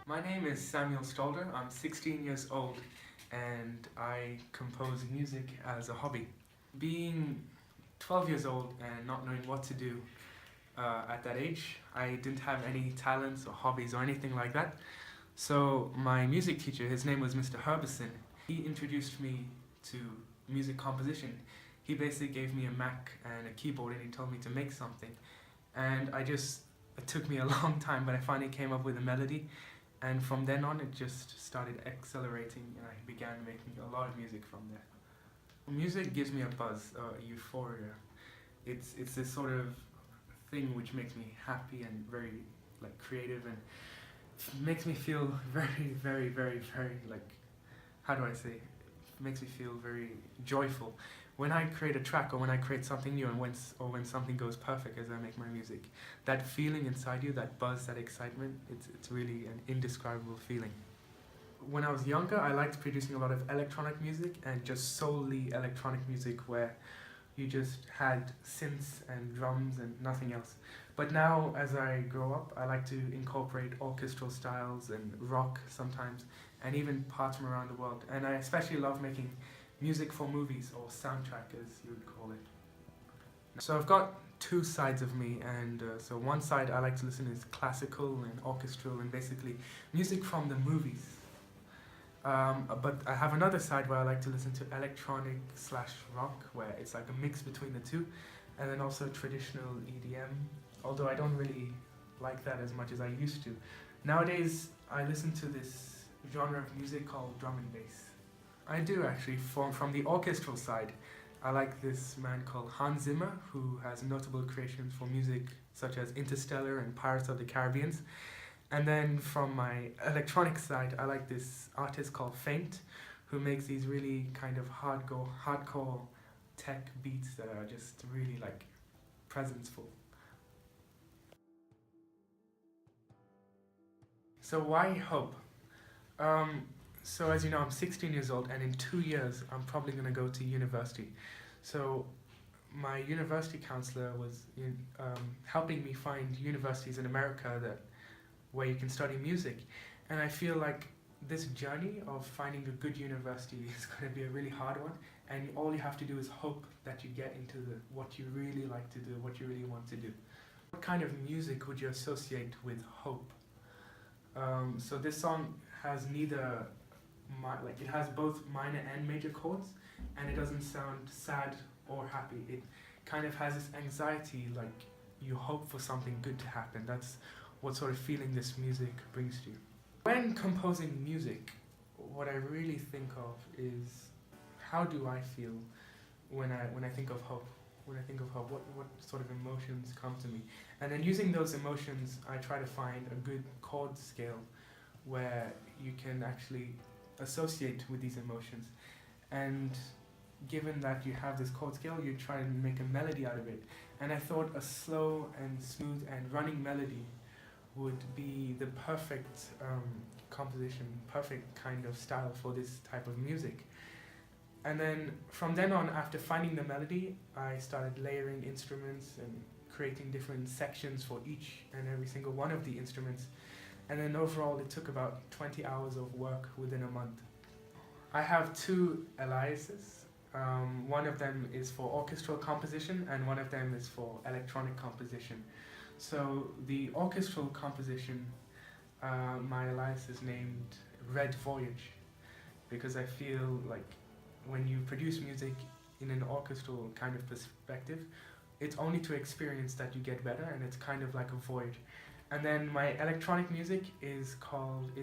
My name is Samuel Stalder. I'm 16 years old and I compose music as a hobby. Being 12 years old and not knowing what to do at that age, I didn't have any talents or hobbies or anything like that. So my music teacher, his name was Mr. Herbison, he introduced me to music composition. He basically gave me a Mac and a keyboard and he told me to make something. And it took me a long time, but I finally came up with a melody. And from then on, it just started accelerating and I began making a lot of music from there. Music gives me a buzz, a euphoria. It's this sort of thing which makes me happy and very creative and makes me feel very, very, very, very how do I say? It makes me feel very joyful. When I create a track or when I create something new and when something goes perfect as I make my music, that feeling inside you, that buzz, that excitement, it's really an indescribable feeling. When I was younger, I liked producing a lot of electronic music and just solely electronic music where you just had synths and drums and nothing else. But now, as I grow up, I like to incorporate orchestral styles and rock sometimes, and even parts from around the world. And I especially love making music for movies, or soundtrack as you would call it. So I've got two sides of me, and so one side I like to listen is classical and orchestral and basically music from the movies. But I have another side where I like to listen to electronic/rock, where it's like a mix between the two, and then also traditional EDM, although I don't really like that as much as I used to. Nowadays, I listen to this genre of music called drum and bass. I do actually. From the orchestral side, I like this man called Hans Zimmer, who has notable creations for music such as Interstellar and Pirates of the Caribbean. And then from my electronic side, I like this artist called Faint, who makes these really kind of hardcore tech beats that are just really presenceful. So why hope? So as you know, I'm 16 years old, and in 2 years, I'm probably going to go to university. So my university counselor was helping me find universities in America where you can study music. And I feel like this journey of finding a good university is going to be a really hard one. And all you have to do is hope that you get into what you really like to do, what you really want to do. What kind of music would you associate with hope? So this song has it has both minor and major chords, and it doesn't sound sad or happy. It kind of has this anxiety, like you hope for something good to happen. That's what sort of feeling this music brings to you. When composing music, what I really think of is how do I feel when I think of hope? When I think of hope, what sort of emotions come to me? And then using those emotions, I try to find a good chord scale where you can actually associate with these emotions. And given that you have this chord scale, you try and make a melody out of it. And I thought a slow and smooth and running melody would be the perfect composition, perfect kind of style for this type of music. And then from then on, after finding the melody, I started layering instruments and creating different sections for each and every single one of the instruments. And then overall, it took about 20 hours of work within a month. I have two aliases. One of them is for orchestral composition and one of them is for electronic composition. So the orchestral composition, my alias is named Red Voyage, because I feel like when you produce music in an orchestral kind of perspective, it's only to experience that you get better, and it's kind of like a voyage. And then my electronic music is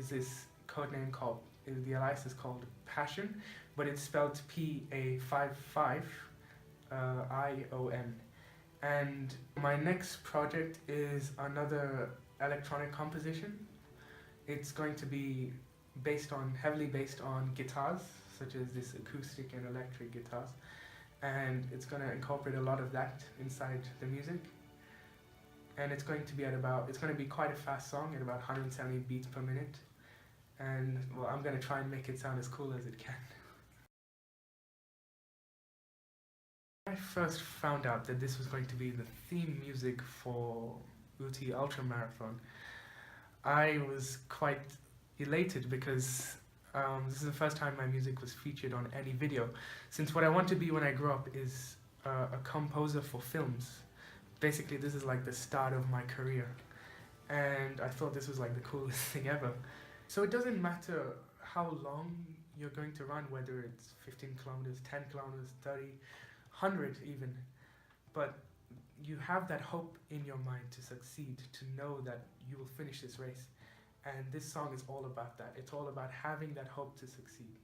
this codename called, the alias is called Passion, but it's spelled PA55ION. And my next project is another electronic composition. It's going to be heavily based on guitars, such as this acoustic and electric guitars. And it's going to incorporate a lot of that inside the music. And it's going to be quite a fast song at about 170 beats per minute. And well, I'm going to try and make it sound as cool as it can. When I first found out that this was going to be the theme music for OOTYULTRA marathon, I was quite elated because this is the first time my music was featured on any video. Since what I want to be when I grow up is a composer for films. Basically, this is like the start of my career, and I thought this was like the coolest thing ever. So it doesn't matter how long you're going to run, whether it's 15 kilometers, 10 kilometers, 30, 100 even, but you have that hope in your mind to succeed, to know that you will finish this race. And this song is all about that. It's all about having that hope to succeed.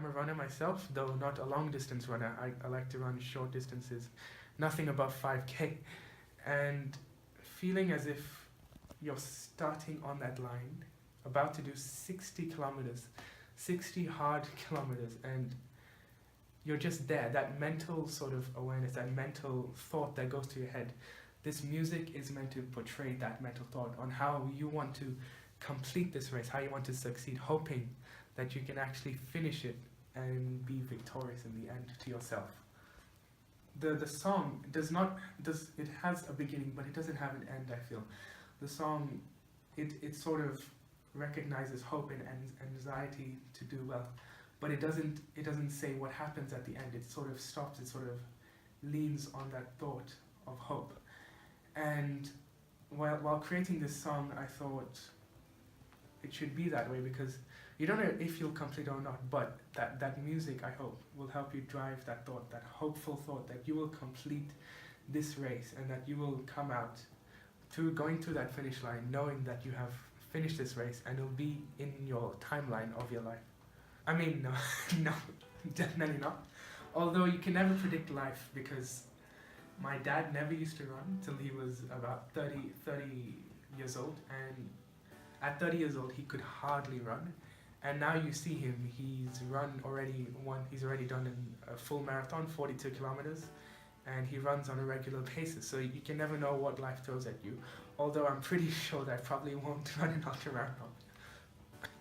I'm a runner myself, though not a long distance runner. I like to run short distances, nothing above 5K. And feeling as if you're starting on that line, about to do 60 kilometers, 60 hard kilometers, and you're just there, that mental sort of awareness, that mental thought that goes to your head. This music is meant to portray that mental thought on how you want to complete this race, how you want to succeed, hoping that you can actually finish it and be victorious in the end to yourself. The song it has a beginning, but it doesn't have an end, I feel. The song, it sort of recognizes hope and anxiety to do well, but it doesn't say what happens at the end. It sort of stops, it sort of leans on that thought of hope. And while creating this song, I thought it should be that way, because you don't know if you'll complete or not, but that music, I hope, will help you drive that thought, that hopeful thought that you will complete this race and that you will come out through going through that finish line knowing that you have finished this race and it'll be in your timeline of your life. I mean, no, definitely not. Although you can never predict life, because my dad never used to run till he was about 30 years old, and at 30 years old he could hardly run. And now you see him, he's already done a full marathon, 42 kilometers, and he runs on a regular basis. So you can never know what life throws at you. Although I'm pretty sure that I probably won't run an ultra marathon.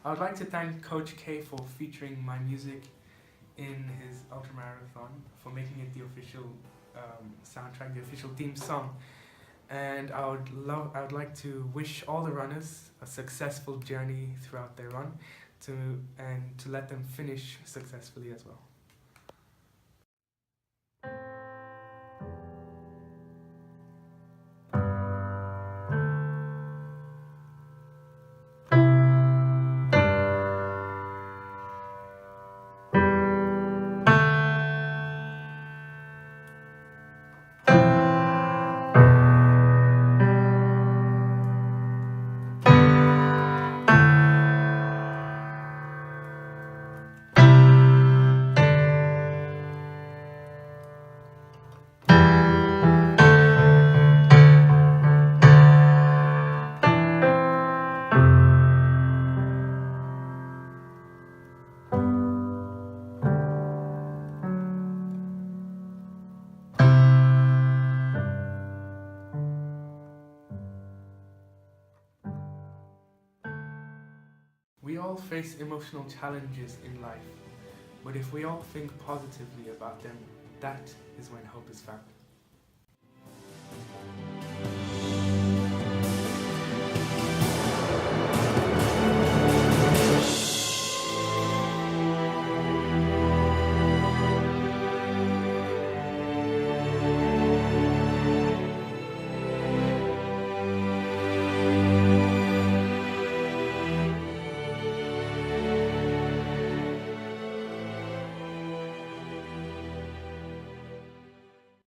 I would like to thank Coach K for featuring my music in his ultra marathon, for making it the official soundtrack, the official theme song. And I would like to wish all the runners a successful journey throughout their run, and to let them finish successfully as well. We all face emotional challenges in life, but if we all think positively about them, that is when hope is found.